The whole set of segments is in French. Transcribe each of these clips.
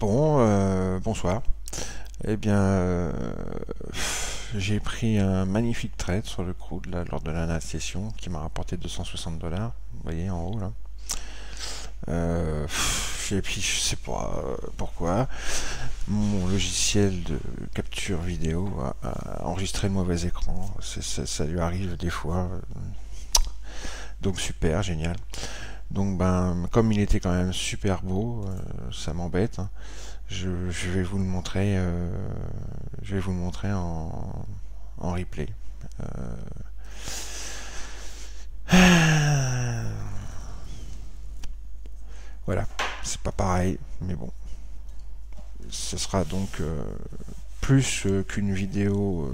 Bon, bonsoir. Eh bien, j'ai pris un magnifique trade sur le crude là, lors de la session qui m'a rapporté 260 $. Vous voyez en haut là. Et puis je sais pas pourquoi mon logiciel de capture vidéo a enregistré le mauvais écran. Ça lui arrive des fois. Donc super, génial. Donc ben, comme il était quand même super beau, ça m'embête, hein. Je vais vous le montrer. Je vais vous le montrer en replay. Voilà, c'est pas pareil, mais bon. Ce sera donc plus qu'une vidéo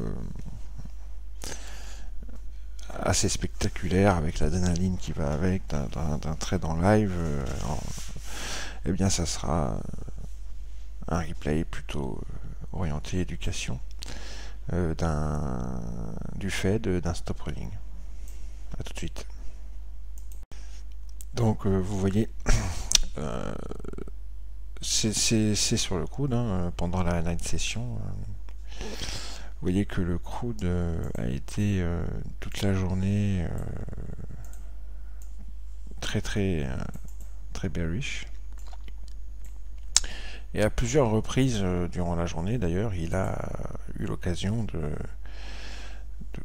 assez spectaculaire avec l'adrénaline qui va avec d'un trade en live. Eh bien, ça sera un replay plutôt orienté éducation du fait d'un stop running. A tout de suite. Donc vous voyez, c'est sur le crude, hein, pendant la night session. Vous voyez que le crude a été toute la journée très bearish. Et à plusieurs reprises durant la journée, d'ailleurs, il a eu l'occasion de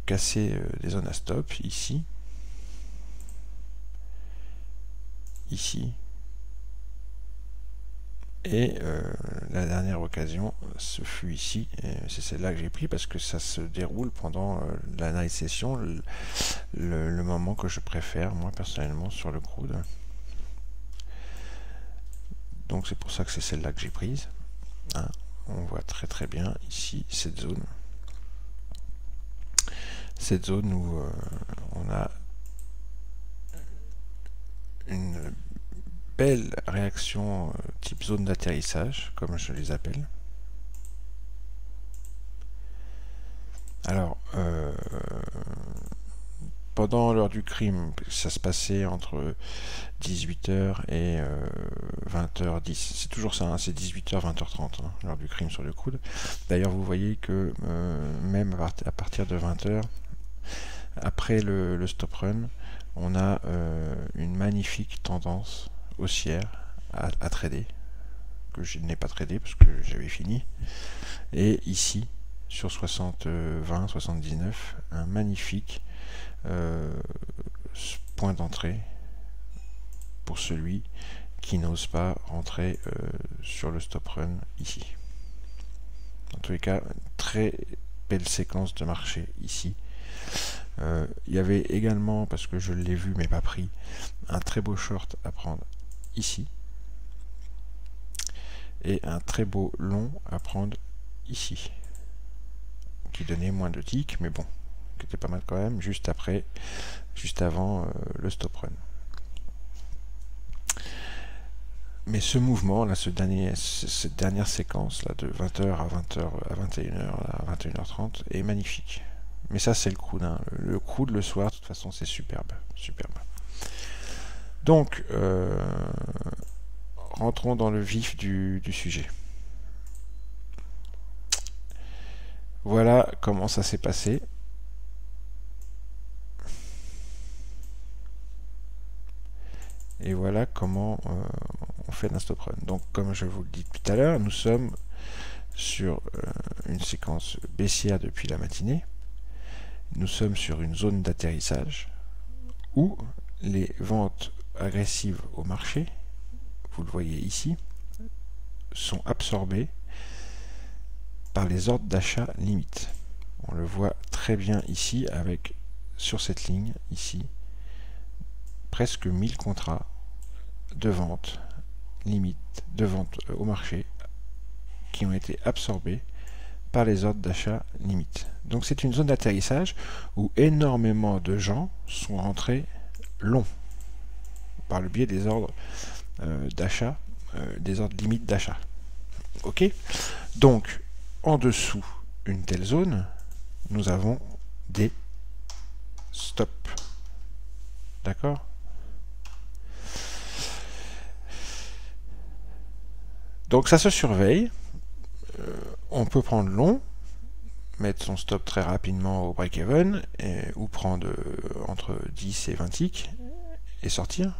casser des zones à stop, ici, et la dernière occasion, ce fut ici, et c'est celle-là que j'ai pris parce que ça se déroule pendant la night session, le moment que je préfère, moi personnellement, sur le crude. Donc c'est pour ça que c'est celle-là que j'ai prise, hein. On voit très bien ici cette zone où on a une belle réaction type zone d'atterrissage, comme je les appelle. Alors, pendant l'heure du crime, ça se passait entre 18h et 20h10. C'est toujours ça, hein, c'est 18h, 20h30, hein, l'heure du crime sur le crude. D'ailleurs, vous voyez que même à partir de 20h, après le stop run, on a une magnifique tendance haussière à trader, que je n'ai pas tradé parce que j'avais fini. Et ici, sur 60-20, 79, un magnifique point d'entrée pour celui qui n'ose pas rentrer sur le stop run ici. En tous les cas, très belle séquence de marché ici. Il y avait également, parce que je l'ai vu mais pas pris, un très beau short à prendre ici et un très beau long à prendre ici, qui donnait moins de ticks, mais bon, qui était pas mal quand même, juste avant le stop run. Mais ce mouvement là, cette dernière séquence là de 20h à 21h à 21h30 est magnifique. Mais ça c'est le crude, hein. Le crude le soir, de toute façon c'est superbe. Donc rentrons dans le vif du sujet. Voilà comment ça s'est passé. Et voilà comment on fait un stop run. Donc comme je vous le dis tout à l'heure, nous sommes sur une séquence baissière depuis la matinée. Nous sommes sur une zone d'atterrissage où les ventes agressives au marché, vous le voyez ici, sont absorbées par les ordres d'achat limite. On le voit très bien ici avec, sur cette ligne ici, presque 1000 contrats de vente limite, de vente au marché, qui ont été absorbés par les ordres d'achat limite. Donc c'est une zone d'atterrissage où énormément de gens sont rentrés longs par le biais des ordres d'achat, des ordres limites d'achat. Ok. Donc en dessous une telle zone, nous avons des stops. D'accord. Donc ça se surveille. On peut prendre long, mettre son stop très rapidement au break-even, ou prendre entre 10 et 20 ticks, et sortir.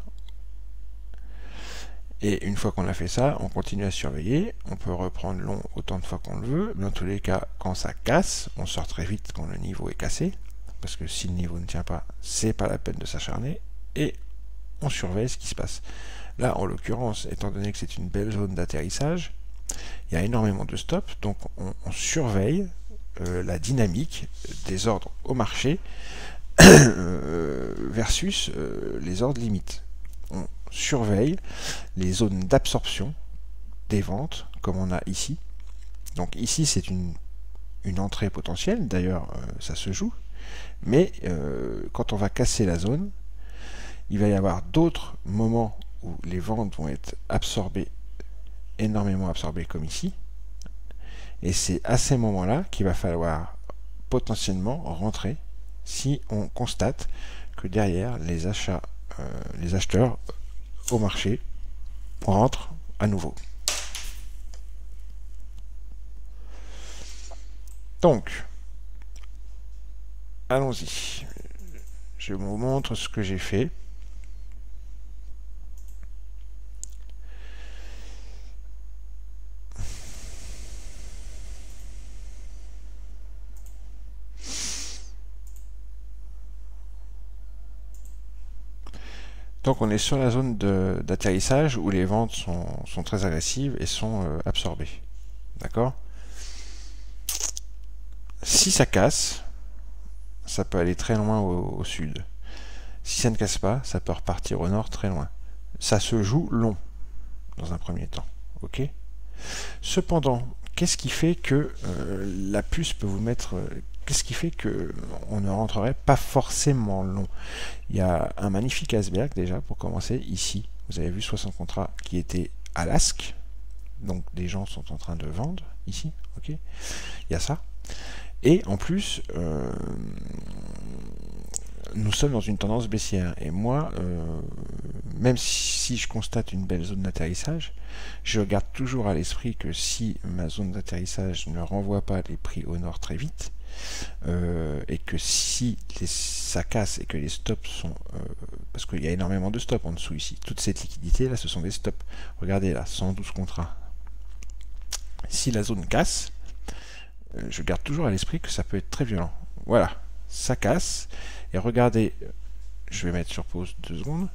Et une fois qu'on a fait ça, on continue à surveiller. On peut reprendre long autant de fois qu'on le veut. Mais dans tous les cas, quand ça casse, on sort très vite quand le niveau est cassé. Parce que si le niveau ne tient pas, c'est pas la peine de s'acharner. Et on surveille ce qui se passe. Là, en l'occurrence, étant donné que c'est une belle zone d'atterrissage, il y a énormément de stops. Donc on surveille la dynamique des ordres au marché versus les ordres limites. On surveille les zones d'absorption des ventes, comme on a ici. Donc ici, c'est une entrée potentielle, d'ailleurs, ça se joue. Mais quand on va casser la zone, il va y avoir d'autres moments où les ventes vont être absorbées, énormément absorbées, comme ici. Et c'est à ces moments-là qu'il va falloir potentiellement rentrer si on constate que derrière, les acheteurs au marché rentrent à nouveau. Donc, allons-y. Je vous montre ce que j'ai fait. Donc on est sur la zone d'atterrissage où les ventes sont très agressives et sont absorbées. D'accord? Si ça casse, ça peut aller très loin au sud. Si ça ne casse pas, ça peut repartir au nord très loin. Ça se joue long, dans un premier temps. Ok? Cependant, qu'est-ce qui fait que la puce peut vous mettre... qu'est-ce qui fait qu'on ne rentrerait pas forcément long? Il y a un magnifique iceberg déjà, pour commencer, ici. Vous avez vu 60 contrats qui étaient à l'ASC. Donc des gens sont en train de vendre, ici. Ok? Il y a ça. Et en plus, nous sommes dans une tendance baissière. Et moi, même si je constate une belle zone d'atterrissage, je garde toujours à l'esprit que si ma zone d'atterrissage ne renvoie pas les prix au nord très vite, et que si ça casse et que les stops sont... parce qu'il y a énormément de stops en dessous ici. Toute cette liquidité là, ce sont des stops. Regardez là, 112 contrats. Si la zone casse, je garde toujours à l'esprit que ça peut être très violent. Voilà, ça casse. Et regardez, je vais mettre sur pause 2 secondes.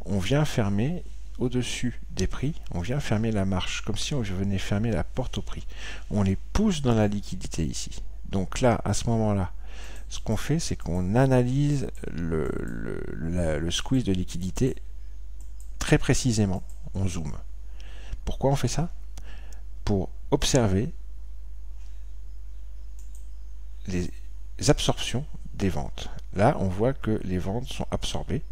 On vient fermer au-dessus des prix, on vient fermer la marche, comme si on venait fermer la porte au prix. On les pousse dans la liquidité ici. Donc là, à ce moment-là, ce qu'on fait, c'est qu'on analyse le squeeze de liquidité très précisément. On zoome. Pourquoi on fait ça? Pour observer les absorptions des ventes. Là, on voit que les ventes sont absorbées,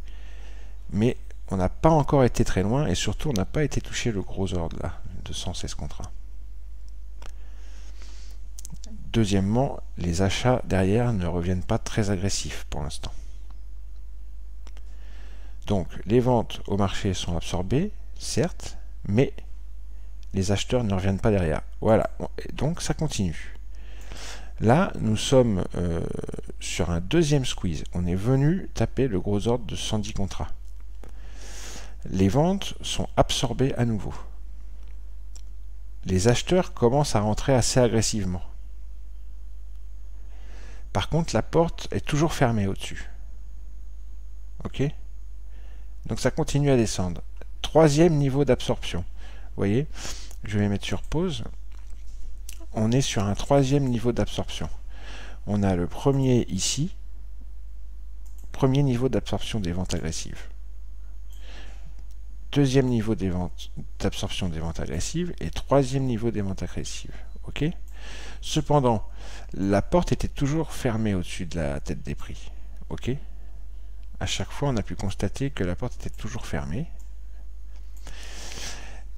mais on n'a pas encore été très loin, et surtout, on n'a pas été touché le gros ordre là, de 116 contrats. Deuxièmement, les achats derrière ne reviennent pas très agressifs pour l'instant. Donc, les ventes au marché sont absorbées, certes, mais les acheteurs ne reviennent pas derrière. Voilà, donc ça continue. Là, nous sommes sur un deuxième squeeze. On est venu taper le gros ordre de 110 contrats. Les ventes sont absorbées à nouveau. Les acheteurs commencent à rentrer assez agressivement. Par contre, la porte est toujours fermée au-dessus. Ok? Donc ça continue à descendre. Troisième niveau d'absorption. Vous voyez? Je vais mettre sur pause. On est sur un troisième niveau d'absorption. On a le premier ici. Premier niveau d'absorption des ventes agressives. Deuxième niveau d'absorption des ventes agressives. Et troisième niveau des ventes agressives. Ok? Cependant, la porte était toujours fermée au-dessus de la tête des prix. Ok? À chaque fois, on a pu constater que la porte était toujours fermée.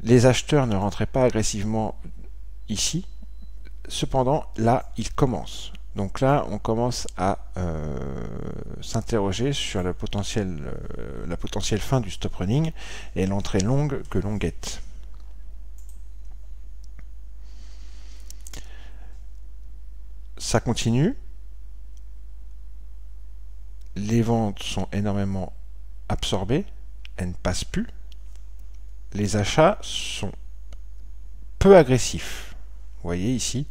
Les acheteurs ne rentraient pas agressivement ici. Cependant, là, ils commencent. Donc là, on commence à s'interroger sur la potentielle fin du stop running et l'entrée longue que l'on guette. ça continue. Les ventes sont énormément absorbées, elles ne passent plus. Les achats sont peu agressifs. Vous voyez ici.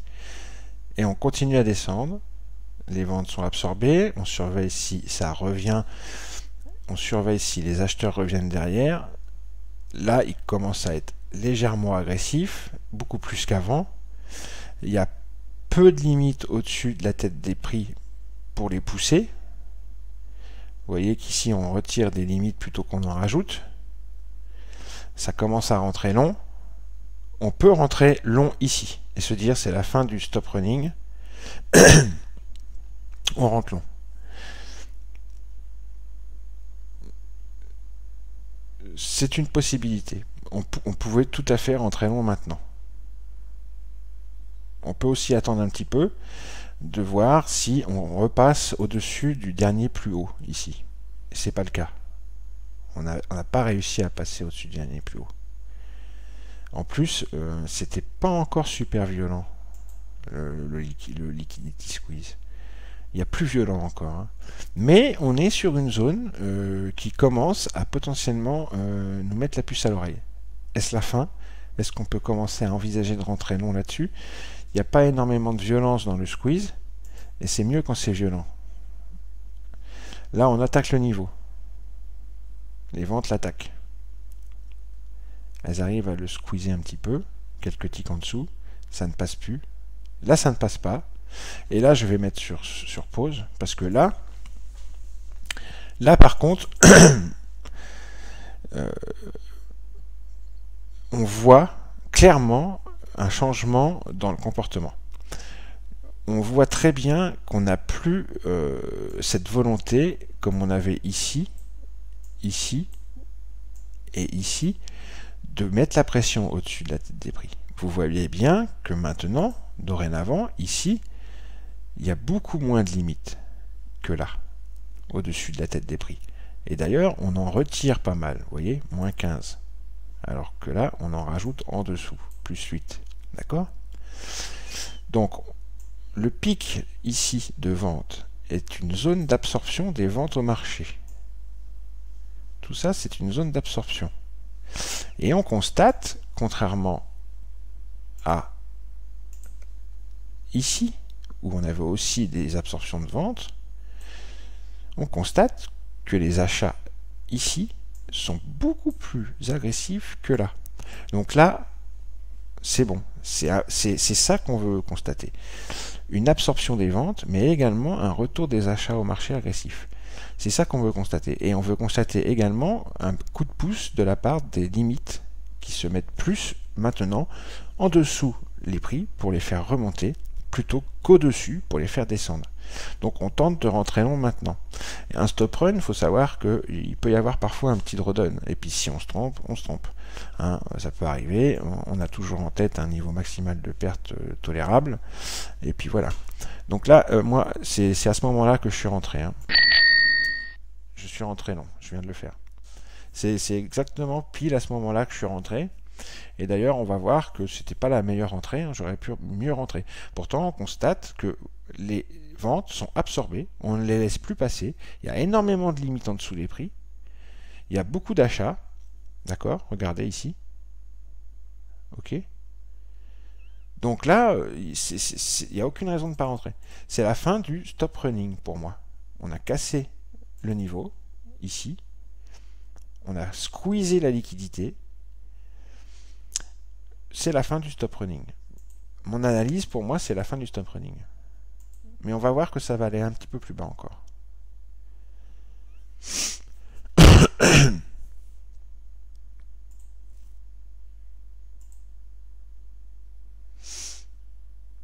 Et on continue à descendre. Les ventes sont absorbées. On surveille si ça revient. On surveille si les acheteurs reviennent derrière. Là, il commence à être légèrement agressif, beaucoup plus qu'avant. Il y a peu de limites au-dessus de la tête des prix pour les pousser. Vous voyez qu'ici, on retire des limites plutôt qu'on en rajoute. Ça commence à rentrer long. On peut rentrer long ici et se dire c'est la fin du stop running. On rentre long. C'est une possibilité. On pouvait tout à fait rentrer long maintenant. On peut aussi attendre un petit peu de voir si on repasse au-dessus du dernier plus haut ici. Et c'est pas le cas. On n'a pas réussi à passer au-dessus du dernier plus haut. En plus, c'était pas encore super violent le liquidity squeeze. Il y a plus violent encore. Hein. Mais on est sur une zone qui commence à potentiellement nous mettre la puce à l'oreille. Est-ce la fin? Est-ce qu'on peut commencer à envisager de rentrer long là-dessus? Il n'y a pas énormément de violence dans le squeeze, et c'est mieux quand c'est violent. Là, on attaque le niveau. Les ventes l'attaquent. Elles arrivent à le squeezer un petit peu, quelques ticks en dessous, ça ne passe plus. Là, ça ne passe pas. Et là, je vais mettre sur pause, parce que là par contre, on voit clairement un changement dans le comportement. On voit très bien qu'on n'a plus cette volonté, comme on avait ici, ici et ici, de mettre la pression au-dessus de la tête des prix. Vous voyez bien que maintenant, dorénavant, ici, il y a beaucoup moins de limites que là, au-dessus de la tête des prix. Et d'ailleurs, on en retire pas mal, vous voyez, moins 15. Alors que là, on en rajoute en dessous, plus 8. D'accord? Donc, le pic ici de vente est une zone d'absorption des ventes au marché. Tout ça, c'est une zone d'absorption. Et on constate, contrairement à ici, où on avait aussi des absorptions de vente, on constate que les achats ici sont beaucoup plus agressifs que là. Donc là, c'est bon. C'est ça qu'on veut constater. Une absorption des ventes, mais également un retour des achats au marché agressif. C'est ça qu'on veut constater. Et on veut constater également un coup de pouce de la part des limites qui se mettent plus maintenant en dessous les prix pour les faire remonter plutôt qu'au-dessus pour les faire descendre. Donc on tente de rentrer long maintenant. Et un stop run, il faut savoir qu'il peut y avoir parfois un petit drawdown. Et puis si on se trompe, on se trompe. Hein, ça peut arriver. On a toujours en tête un niveau maximal de perte tolérable. Et puis voilà. Donc là, moi, c'est à ce moment-là que je suis rentré. Hein. Je suis rentré long. Je viens de le faire. C'est exactement pile à ce moment-là que je suis rentré. Et d'ailleurs, on va voir que c'était pas la meilleure entrée. Hein, j'aurais pu mieux rentrer. Pourtant, on constate que les ventes sont absorbées, on ne les laisse plus passer, il y a énormément de limites en dessous des prix, il y a beaucoup d'achats, d'accord, regardez ici, ok, donc là, il n'y a aucune raison de ne pas rentrer, c'est la fin du stop running pour moi, on a cassé le niveau, ici, on a squeezé la liquidité, c'est la fin du stop running, mon analyse pour moi c'est la fin du stop running. Mais on va voir que ça va aller un petit peu plus bas encore.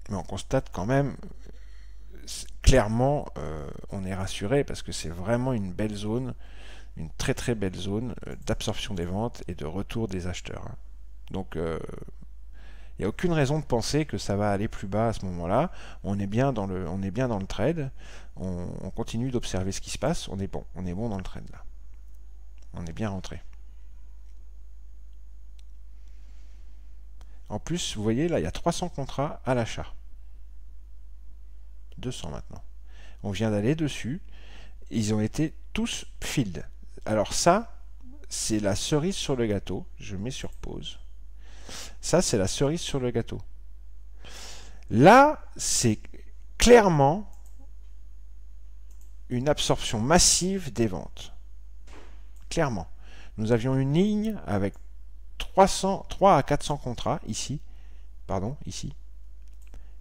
Mais on constate quand même, clairement, on est rassuré parce que c'est vraiment une belle zone, une très très belle zone d'absorption des ventes et de retour des acheteurs. Donc il n'y a aucune raison de penser que ça va aller plus bas à ce moment-là. On est bien dans le trade. On continue d'observer ce qui se passe. On est bon dans le trade là. On est bien rentré. En plus, vous voyez là, il y a 300 contrats à l'achat. 200 maintenant. On vient d'aller dessus. Ils ont été tous filled. Alors ça, c'est la cerise sur le gâteau. Je mets sur pause. Ça, c'est la cerise sur le gâteau. Là, c'est clairement une absorption massive des ventes. Clairement. Nous avions une ligne avec 3 à 400 contrats ici,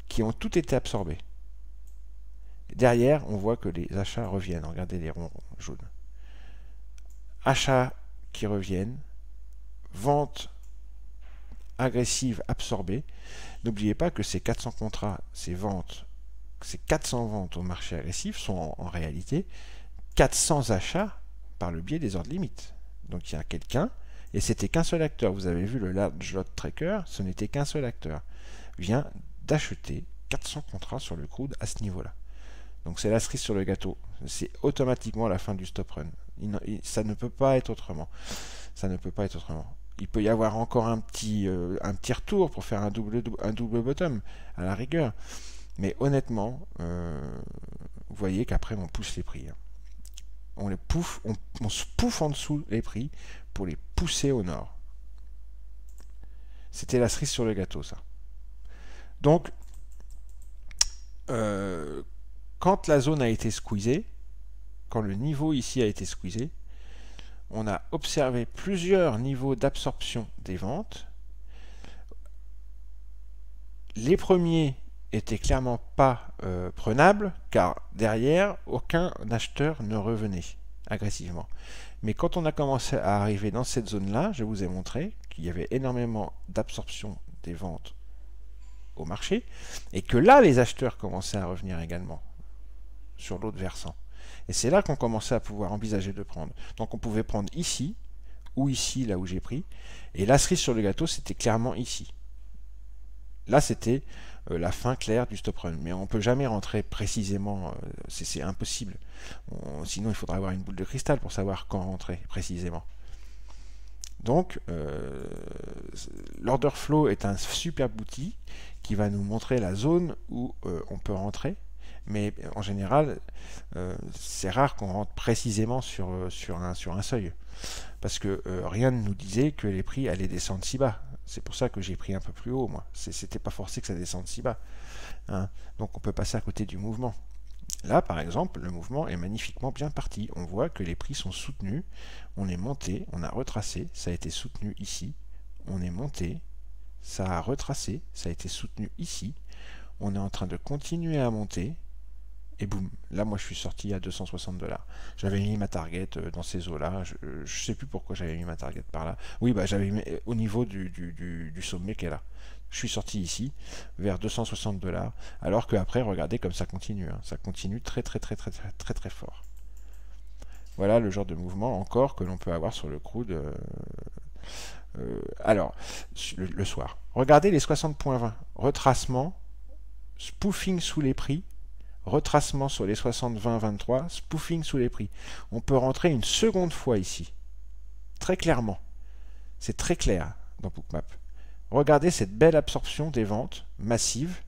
qui ont tout été absorbés. Derrière, on voit que les achats reviennent. Regardez les ronds jaunes. Achats qui reviennent, ventes agressives absorbées. N'oubliez pas que ces 400 contrats, ces 400 ventes au marché agressif sont en réalité 400 achats par le biais des ordres limites. Donc il y a quelqu'un, et c'était qu'un seul acteur. Vous avez vu le large lot tracker, ce n'était qu'un seul acteur. Vient d'acheter 400 contrats sur le crude à ce niveau-là. Donc c'est la cerise sur le gâteau. C'est automatiquement la fin du stop run. Ça ne peut pas être autrement. Ça ne peut pas être autrement. Il peut y avoir encore un petit retour pour faire un double bottom, à la rigueur. Mais honnêtement, vous voyez qu'après on pousse les prix. On se pouffe en dessous les prix pour les pousser au nord. C'était la cerise sur le gâteau, ça. Donc, quand la zone a été squeezée, quand le niveau ici a été squeezé, on a observé plusieurs niveaux d'absorption des ventes. Les premiers étaient clairement pas prenables, car derrière, aucun acheteur ne revenait agressivement. Mais quand on a commencé à arriver dans cette zone-là, je vous ai montré qu'il y avait énormément d'absorption des ventes au marché, et que là, les acheteurs commençaient à revenir également sur l'autre versant. Et c'est là qu'on commençait à pouvoir envisager de prendre. Donc on pouvait prendre ici, ou ici, là où j'ai pris, et la cerise sur le gâteau, c'était clairement ici. Là, c'était la fin claire du stop run. Mais on ne peut jamais rentrer précisément, c'est impossible. Sinon, il faudra avoir une boule de cristal pour savoir quand rentrer précisément. Donc, l'order flow est un superbe outil qui va nous montrer la zone où on peut rentrer. Mais en général, c'est rare qu'on rentre précisément sur un seuil. Parce que rien ne nous disait que les prix allaient descendre si bas. C'est pour ça que j'ai pris un peu plus haut, moi. C'était pas forcé que ça descende si bas. Hein. Donc on peut passer à côté du mouvement. Là, par exemple, le mouvement est magnifiquement bien parti. On voit que les prix sont soutenus. On est monté, on a retracé, ça a été soutenu ici. On est monté, ça a retracé, ça a été soutenu ici. On est en train de continuer à monter. Et boum, là moi je suis sorti à 260 $. J'avais mis ma target dans ces eaux-là. Je sais plus pourquoi j'avais mis ma target par là. Oui, bah j'avais mis au niveau du sommet qui est là. Je suis sorti ici vers 260 $. Alors qu'après, regardez comme ça continue. Hein. Ça continue très fort. Voilà le genre de mouvement encore que l'on peut avoir sur le crude. Alors, le soir. Regardez les 60.20. Retracement, spoofing sous les prix. Retracement sur les 60, 20, 23, spoofing sous les prix. On peut rentrer une seconde fois ici. Très clairement. C'est très clair dans Bookmap. Regardez cette belle absorption des ventes massives.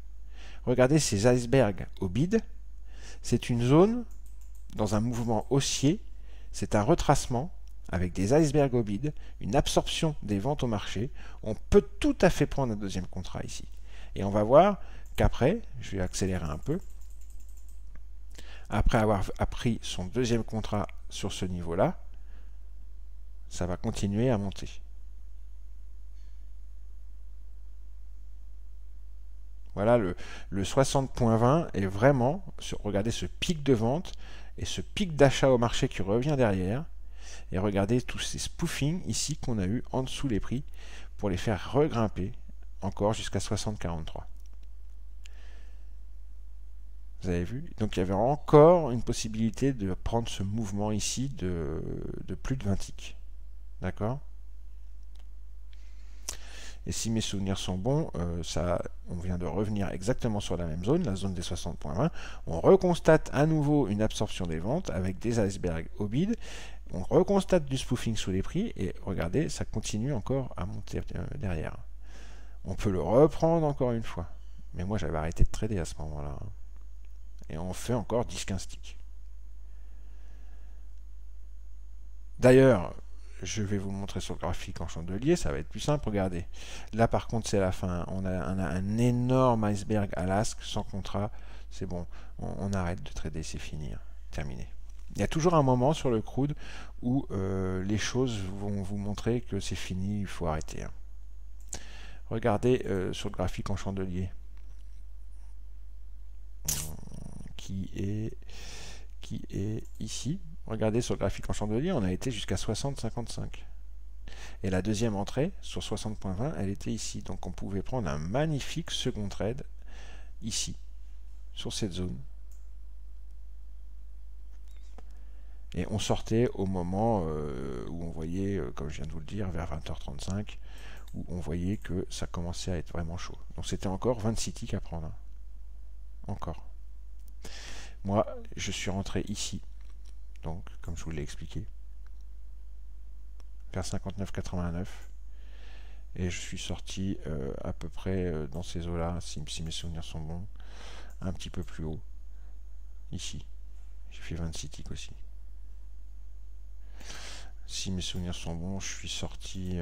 Regardez ces icebergs au bid. C'est une zone dans un mouvement haussier. C'est un retracement avec des icebergs au bid, une absorption des ventes au marché. On peut tout à fait prendre un deuxième contrat ici. Et on va voir qu'après, je vais accélérer un peu, après avoir pris son deuxième contrat sur ce niveau-là, ça va continuer à monter. Voilà, le 60.20 est vraiment, regardez ce pic de vente et ce pic d'achat au marché qui revient derrière. Et regardez tous ces spoofings ici qu'on a eu en dessous les prix pour les faire regrimper encore jusqu'à 60,43. Vous avez vu? Donc il y avait encore une possibilité de prendre ce mouvement ici de plus de 20 ticks. D'accord? Et si mes souvenirs sont bons, on vient de revenir exactement sur la même zone, la zone des 60.20. On reconstate à nouveau une absorption des ventes avec des icebergs au bid. On reconstate du spoofing sous les prix et regardez, ça continue encore à monter derrière. On peut le reprendre encore une fois. Mais moi, j'avais arrêté de trader à ce moment-là. Et on fait encore 10-15 ticks. D'ailleurs, je vais vous le montrer sur le graphique en chandelier, ça va être plus simple, regardez. Là par contre c'est la fin, on a un énorme iceberg à l'asque, sans contrat, c'est bon, on arrête de trader, c'est fini, hein, terminé. Il y a toujours un moment sur le crude où les choses vont vous montrer que c'est fini, il faut arrêter. Hein. Regardez sur le graphique en chandelier, qui est ici. Regardez sur le graphique en chandelier, on a été jusqu'à 60,55. Et la deuxième entrée, sur 60.20, elle était ici. Donc on pouvait prendre un magnifique second trade ici, sur cette zone. Et on sortait au moment où on voyait, comme je viens de vous le dire, vers 20h35, où on voyait que ça commençait à être vraiment chaud. Donc c'était encore 26 ticks à prendre. Encore. Moi, je suis rentré ici. Donc, comme je vous l'ai expliqué, vers 59,89. Et je suis sorti à peu près dans ces eaux-là, si mes souvenirs sont bons, un petit peu plus haut, ici. J'ai fait 26 ticks aussi. Si mes souvenirs sont bons, je suis sorti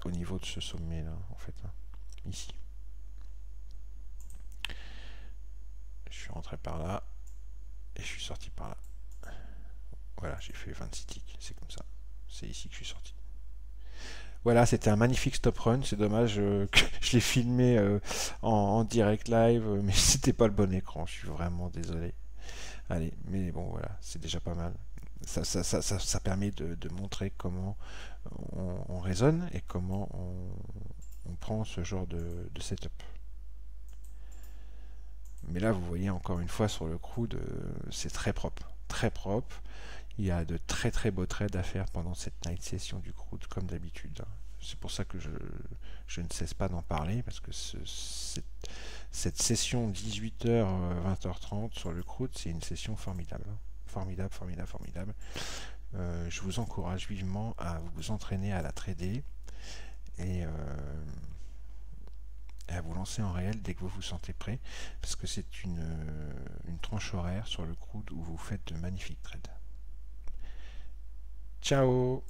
au niveau de ce sommet-là, en fait, hein, ici. Je suis rentré par là, et je suis sorti par là. Voilà, j'ai fait 26 ticks, c'est comme ça. C'est ici que je suis sorti. Voilà, c'était un magnifique stop run. C'est dommage que je l'ai filmé en direct live, mais c'était pas le bon écran. Je suis vraiment désolé. Allez, mais bon, voilà, c'est déjà pas mal. Ça permet de montrer comment on raisonne et comment on prend ce genre de setup. Mais là, vous voyez encore une fois sur le crude, c'est très propre. Très propre. Il y a de très très beaux trades à faire pendant cette night session du crude, comme d'habitude. C'est pour ça que je ne cesse pas d'en parler, parce que cette session 18h, 20h30 sur le crude, c'est une session formidable. Formidable, formidable, formidable. Je vous encourage vivement à vous entraîner à la trader et à vous lancer en réel dès que vous vous sentez prêt, parce que c'est une tranche horaire sur le crude où vous faites de magnifiques trades. Ciao!